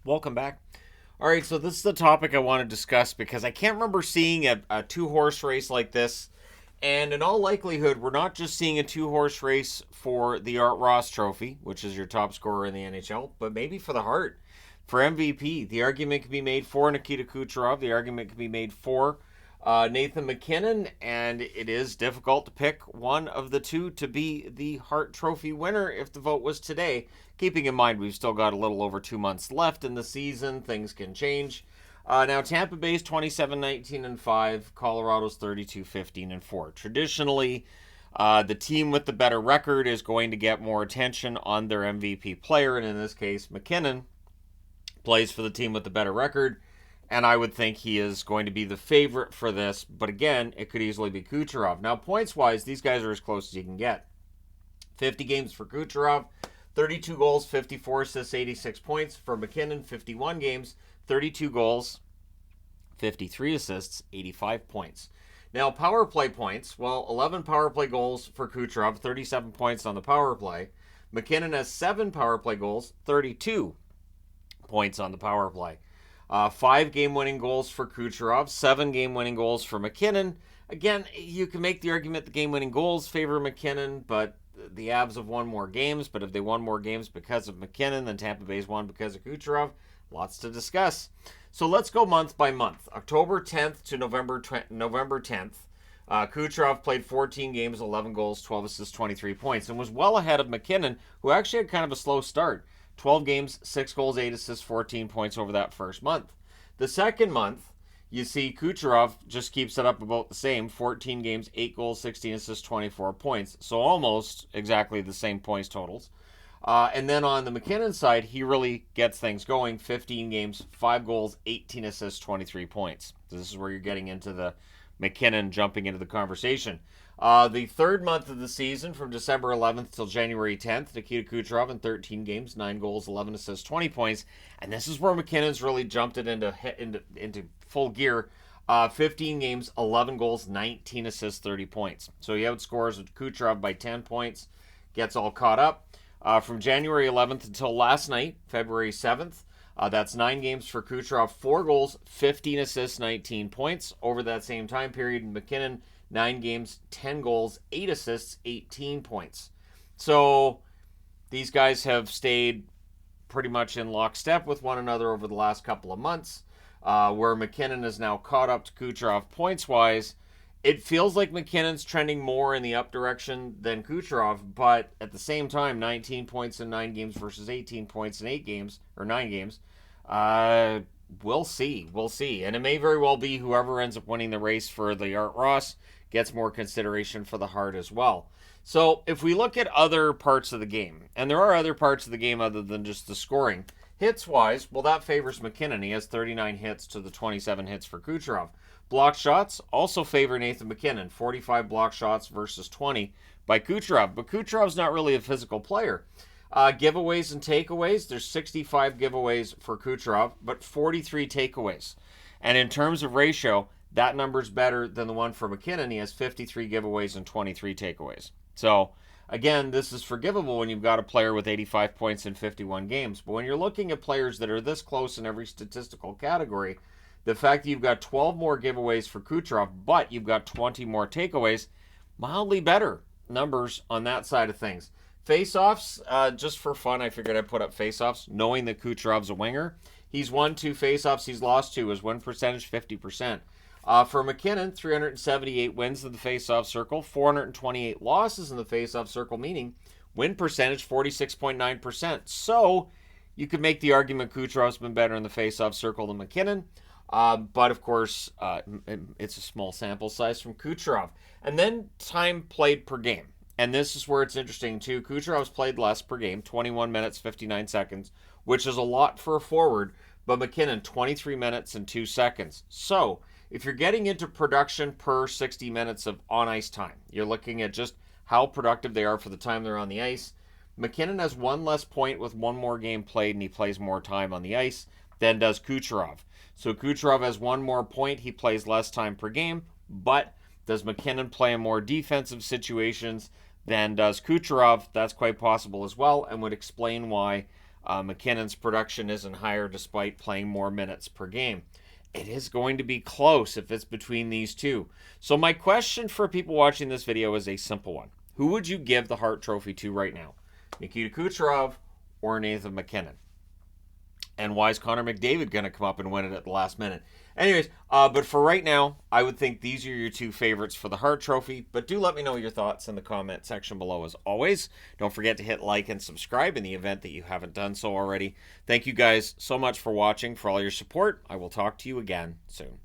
Welcome back. All right, so this is the topic I want to discuss because I can't remember seeing a two-horse race like this. And in all likelihood, we're not just seeing a two-horse race for the Art Ross Trophy, which is your top scorer in the NHL, but maybe for the Hart, for MVP. The argument can be made for Nikita Kucherov. The argument can be made for Nathan MacKinnon, and it is difficult to pick one of the two to be the Hart Trophy winner if the vote was today. Keeping in mind we've still got a little over 2 months left in the season, things can change. Now Tampa Bay's 27-19-5, Colorado's 32-15-4. Traditionally, the team with the better record is going to get more attention on their MVP player, and in this case, MacKinnon plays for the team with the better record, and I would think he is going to be the favorite for this. But again, it could easily be Kucherov. Now, points-wise, these guys are as close as you can get. 50 games for Kucherov, 32 goals, 54 assists, 86 points. For MacKinnon, 51 games, 32 goals, 53 assists, 85 points. Now, power play points. Well, 11 power play goals for Kucherov, 37 points on the power play. MacKinnon has 7 power play goals, 32 points on the power play. 5 game-winning goals for Kucherov, 7 game-winning goals for MacKinnon. Again, you can make the argument the game-winning goals favor MacKinnon, but the Avs have won more games. But if they won more games because of MacKinnon, then Tampa Bay's won because of Kucherov. Lots to discuss. So let's go month by month. October 10th to November 10th. Kucherov played 14 games, 11 goals, 12 assists, 23 points, and was well ahead of MacKinnon, who actually had kind of a slow start. 12 games, 6 goals, 8 assists, 14 points over that first month. The second month, you see Kucherov just keeps it up about the same. 14 games, 8 goals, 16 assists, 24 points. So almost exactly the same points totals. And then on the MacKinnon side, he really gets things going. 15 games, 5 goals, 18 assists, 23 points. So this is where you're getting into the MacKinnon jumping into the conversation. The third month of the season, from December 11th till January 10th, Nikita Kucherov in 13 games, 9 goals, 11 assists, 20 points. And this is where MacKinnon's really jumped it into full gear. 15 games, 11 goals, 19 assists, 30 points. So he outscores Kucherov by 10 points, gets all caught up. From January 11th until last night, February 7th, that's 9 games for Kucherov, 4 goals, 15 assists, 19 points. Over that same time period, MacKinnon, 9 games, 10 goals, 8 assists, 18 points. So these guys have stayed pretty much in lockstep with one another over the last couple of months, where MacKinnon is now caught up to Kucherov points-wise. It feels like MacKinnon's trending more in the up direction than Kucherov, but at the same time, 19 points in 9 games versus 18 points in 8 games, or 9 games. We'll see. We'll see. And it may very well be whoever ends up winning the race for the Art Ross gets more consideration for the Hart as well. So if we look at other parts of the game, and there are other parts of the game other than just the scoring, hits-wise, well, that favors MacKinnon. He has 39 hits to the 27 hits for Kucherov. Block shots also favor Nathan MacKinnon, 45 block shots versus 20 by Kucherov. But Kucherov's not really a physical player. Giveaways and takeaways, there's 65 giveaways for Kucherov, but 43 takeaways. And in terms of ratio, that number's better than the one for MacKinnon. He has 53 giveaways and 23 takeaways. So, again, this is forgivable when you've got a player with 85 points in 51 games. But when you're looking at players that are this close in every statistical category, the fact that you've got 12 more giveaways for Kucherov, but you've got 20 more takeaways, mildly better numbers on that side of things. Face-offs, just for fun, I figured I'd put up face-offs, knowing that Kucherov's a winger. He's won 2 face-offs, he's lost 2. His win percentage, 50%. For MacKinnon, 378 wins in the face-off circle, 428 losses in the face-off circle, meaning win percentage 46.9%. So you could make the argument Kucherov's been better in the face-off circle than MacKinnon. But of course, it's a small sample size from Kucherov. And then time played per game. And this is where it's interesting too. Kucherov's played less per game, 21 minutes, 59 seconds, which is a lot for a forward. But MacKinnon, 23 minutes and 2 seconds. So if you're getting into production per 60 minutes of on-ice time, you're looking at just how productive they are for the time they're on the ice. MacKinnon has 1 less point with 1 more game played, and he plays more time on the ice than does Kucherov. So Kucherov has 1 more point, he plays less time per game, but does MacKinnon play in more defensive situations than does Kucherov? That's quite possible as well, and would explain why MacKinnon's production isn't higher despite playing more minutes per game. It is going to be close if it's between these two. So my question for people watching this video is a simple one. Who would you give the Hart Trophy to right now? Nikita Kucherov or Nathan MacKinnon? And why is Connor McDavid going to come up and win it at the last minute? Anyways, but for right now, I would think these are your two favorites for the Hart Trophy. But do let me know your thoughts in the comment section below as always. Don't forget to hit like and subscribe in the event that you haven't done so already. Thank you guys so much for watching, for all your support. I will talk to you again soon.